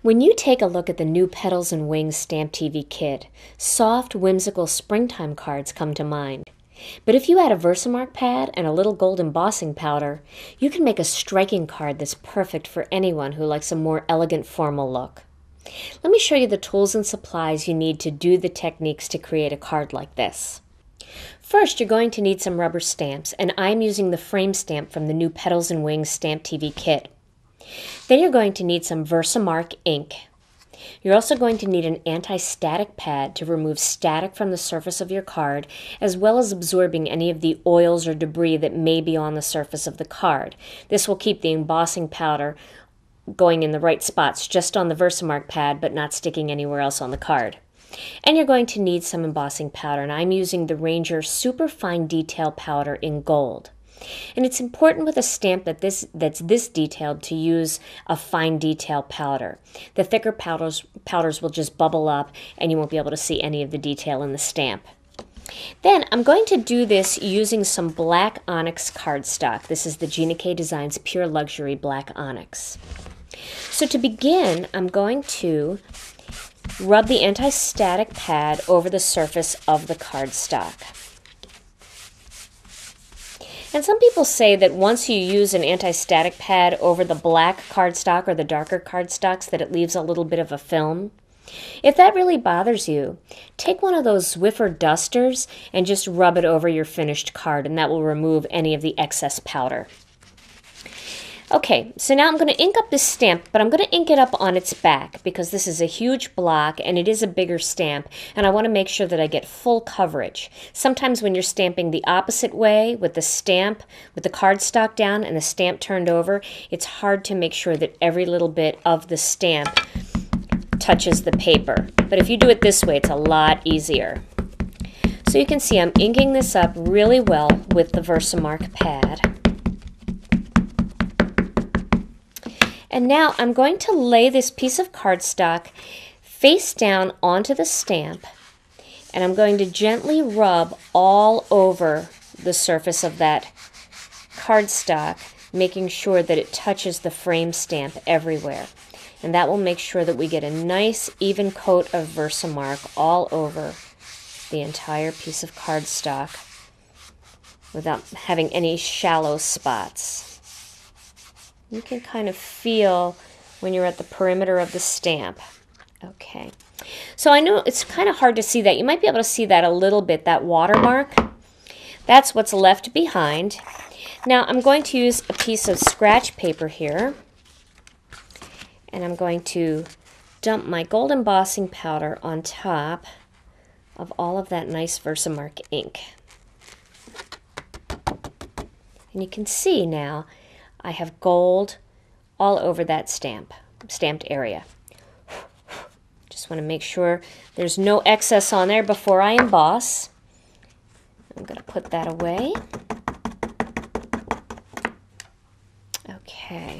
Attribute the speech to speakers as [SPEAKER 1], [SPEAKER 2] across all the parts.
[SPEAKER 1] When you take a look at the new Petals and Wings Stamp TV kit, soft, whimsical springtime cards come to mind. But if you add a Versamark pad and a little gold embossing powder, you can make a striking card that's perfect for anyone who likes a more elegant, formal look. Let me show you the tools and supplies you need to do the techniques to create a card like this. First, you're going to need some rubber stamps, and I'm using the frame stamp from the new Petals and Wings Stamp TV kit. Then you're going to need some Versamark ink. You're also going to need an anti-static pad to remove static from the surface of your card, as well as absorbing any of the oils or debris that may be on the surface of the card. This will keep the embossing powder going in the right spots, just on the Versamark pad, but not sticking anywhere else on the card. And you're going to need some embossing powder, and I'm using the Ranger Super Fine Detail Powder in gold. And it's important with a stamp that's this detailed to use a fine detail powder. The thicker powders will just bubble up and you won't be able to see any of the detail in the stamp. Then I'm going to do this using some black onyx cardstock. This is the Gina K Designs Pure Luxury Black Onyx. So to begin, I'm going to rub the anti-static pad over the surface of the cardstock. And some people say that once you use an anti-static pad over the black cardstock or the darker cardstocks that it leaves a little bit of a film. If that really bothers you, take one of those Swiffer dusters and just rub it over your finished card, and that will remove any of the excess powder. Okay, so now I'm going to ink up this stamp, but I'm going to ink it up on its back because this is a huge block and it is a bigger stamp, and I want to make sure that I get full coverage. Sometimes when you're stamping the opposite way with the stamp, with the cardstock down and the stamp turned over, it's hard to make sure that every little bit of the stamp touches the paper. But if you do it this way, it's a lot easier. So you can see I'm inking this up really well with the Versamark pad. And now I'm going to lay this piece of cardstock face down onto the stamp, and I'm going to gently rub all over the surface of that cardstock, making sure that it touches the frame stamp everywhere. And that will make sure that we get a nice even coat of Versamark all over the entire piece of cardstock without having any shallow spots. You can kind of feel when you're at the perimeter of the stamp. Okay. So I know it's kind of hard to see that. You might be able to see that a little bit, that watermark. That's what's left behind. Now I'm going to use a piece of scratch paper here, and I'm going to dump my gold embossing powder on top of all of that nice Versamark ink. And you can see now I have gold all over that stamped area. Just want to make sure there's no excess on there before I emboss. I'm going to put that away. Okay.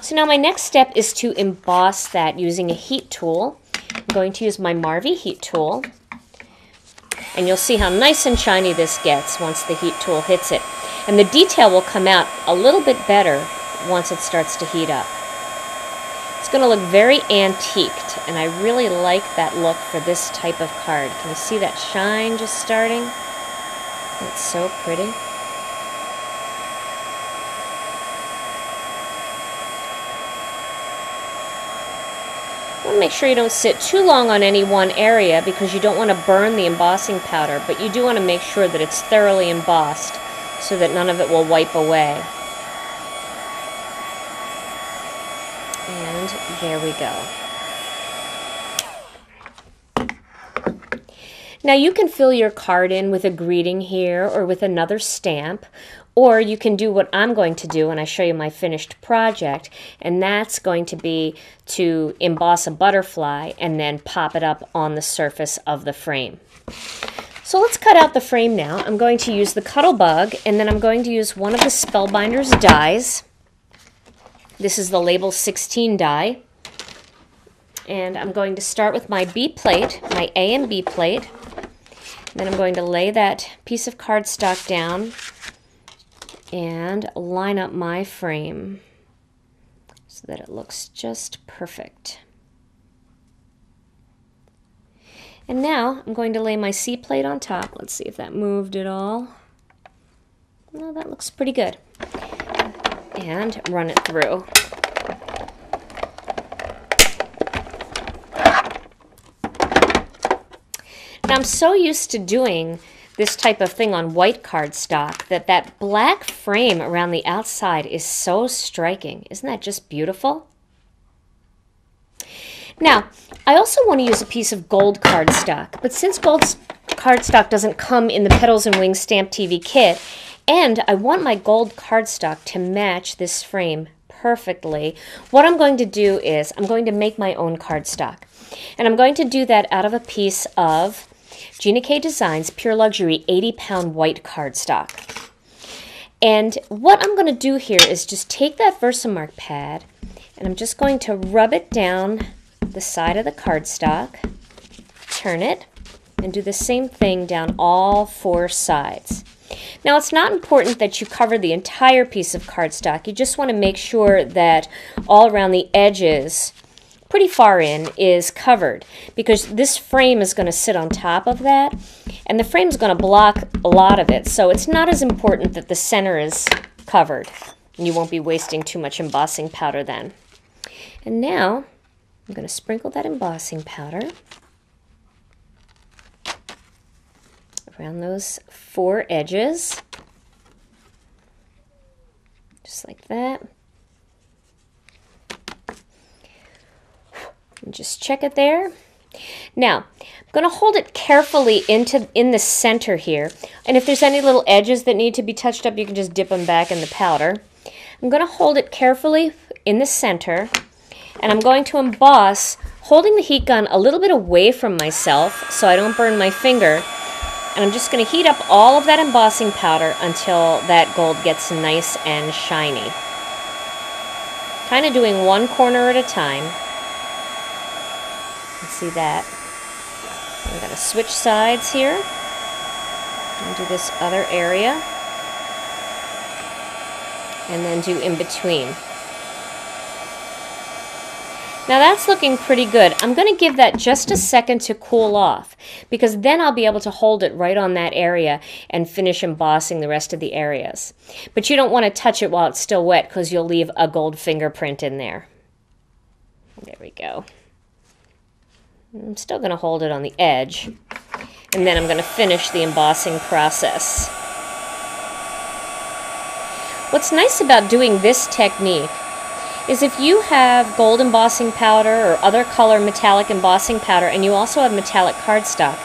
[SPEAKER 1] So now my next step is to emboss that using a heat tool. I'm going to use my Marvy heat tool. And you'll see how nice and shiny this gets once the heat tool hits it. And the detail will come out a little bit better once it starts to heat up. It's going to look very antiqued, and I really like that look for this type of card. Can you see that shine just starting? It's so pretty. You want to make sure you don't sit too long on any one area because you don't want to burn the embossing powder, but you do want to make sure that it's thoroughly embossed so that none of it will wipe away. And there we go. Now you can fill your card in with a greeting here or with another stamp, or you can do what I'm going to do when I show you my finished project, and that's going to be to emboss a butterfly and then pop it up on the surface of the frame. So let's cut out the frame now. I'm going to use the Cuttlebug, and then I'm going to use one of the Spellbinders dies. This is the Label 16 die. And I'm going to start with my B plate, my A and B plate. And then I'm going to lay that piece of cardstock down and line up my frame. so that it looks just perfect. And now I'm going to lay my C plate on top. Let's see if that moved at all. No, that looks pretty good. And run it through. Now I'm so used to doing this type of thing on white cardstock that black frame around the outside is so striking. Isn't that just beautiful? Now, I also want to use a piece of gold cardstock, but since gold cardstock doesn't come in the Petals and Wings Stamp TV kit, and I want my gold cardstock to match this frame perfectly, what I'm going to do is I'm going to make my own cardstock. And I'm going to do that out of a piece of Gina K Designs Pure Luxury 80-pound white cardstock. And what I'm going to do here is just take that Versamark pad, and I'm just going to rub it down the side of the cardstock, turn it, and do the same thing down all four sides. Now, it's not important that you cover the entire piece of cardstock. You just want to make sure that all around the edges, pretty far in, is covered, because this frame is going to sit on top of that, and the frame is going to block a lot of it, so it's not as important that the center is covered, and you won't be wasting too much embossing powder then. And now I'm going to sprinkle that embossing powder around those four edges, just like that. And just check it there. Now, I'm going to hold it carefully in the center here, and if there's any little edges that need to be touched up, you can just dip them back in the powder. I'm going to hold it carefully in the center, and I'm going to emboss, holding the heat gun a little bit away from myself so I don't burn my finger. And I'm just going to heat up all of that embossing powder until that gold gets nice and shiny. Kind of doing one corner at a time. You see that? I'm going to switch sides here and do this other area, and then do in between. Now that's looking pretty good. I'm going to give that just a second to cool off, because then I'll be able to hold it right on that area and finish embossing the rest of the areas. But you don't want to touch it while it's still wet, because you'll leave a gold fingerprint in there. There we go. I'm still going to hold it on the edge, and then I'm going to finish the embossing process. What's nice about doing this technique is if you have gold embossing powder or other color metallic embossing powder, and you also have metallic cardstock,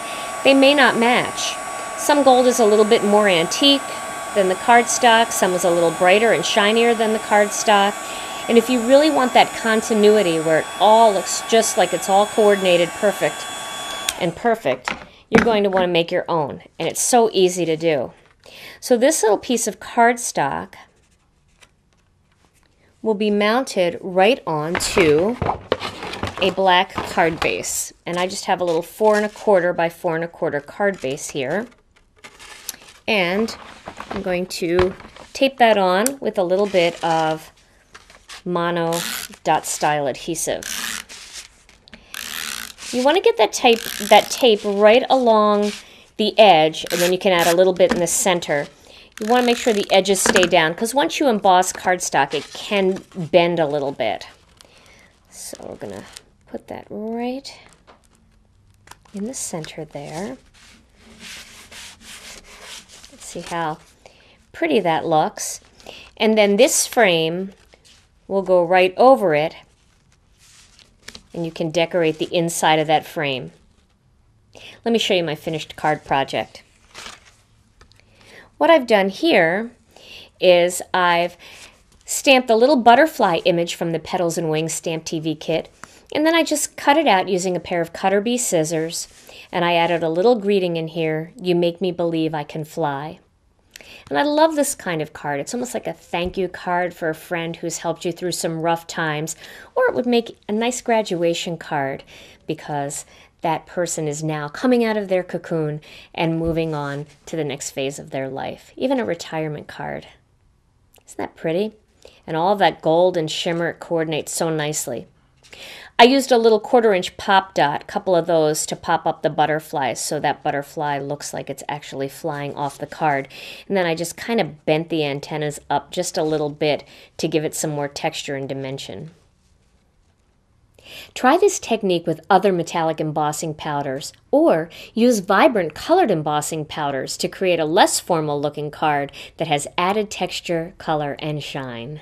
[SPEAKER 1] they may not match. Some gold is a little bit more antique than the cardstock, some is a little brighter and shinier than the cardstock, and if you really want that continuity where it all looks just like it's all coordinated perfect, you're going to want to make your own, and it's so easy to do. So this little piece of cardstock will be mounted right onto a black card base. And I just have a little 4 1/4 by 4 1/4 card base here. And I'm going to tape that on with a little bit of mono dot style adhesive. You want to get that tape right along the edge, and then you can add a little bit in the center. You want to make sure the edges stay down, because once you emboss cardstock, it can bend a little bit. So we're going to put that right in the center there. Let's see how pretty that looks. And then this frame will go right over it, and you can decorate the inside of that frame. Let me show you my finished card project. What I've done here is I've stamped the little butterfly image from the Petals and Wings Stamp TV kit, and then I just cut it out using a pair of Cutter Bee scissors, and I added a little greeting in here, "You make me believe I can fly." And I love this kind of card. It's almost like a thank you card for a friend who's helped you through some rough times, or it would make a nice graduation card because that person is now coming out of their cocoon and moving on to the next phase of their life. Even a retirement card. Isn't that pretty? And all that gold and shimmer coordinates so nicely. I used a little 1/4-inch pop dot, a couple of those, to pop up the butterflies so that butterfly looks like it's actually flying off the card. And then I just kind of bent the antennas up just a little bit to give it some more texture and dimension. Try this technique with other metallic embossing powders, or use vibrant colored embossing powders to create a less formal looking card that has added texture, color, and shine.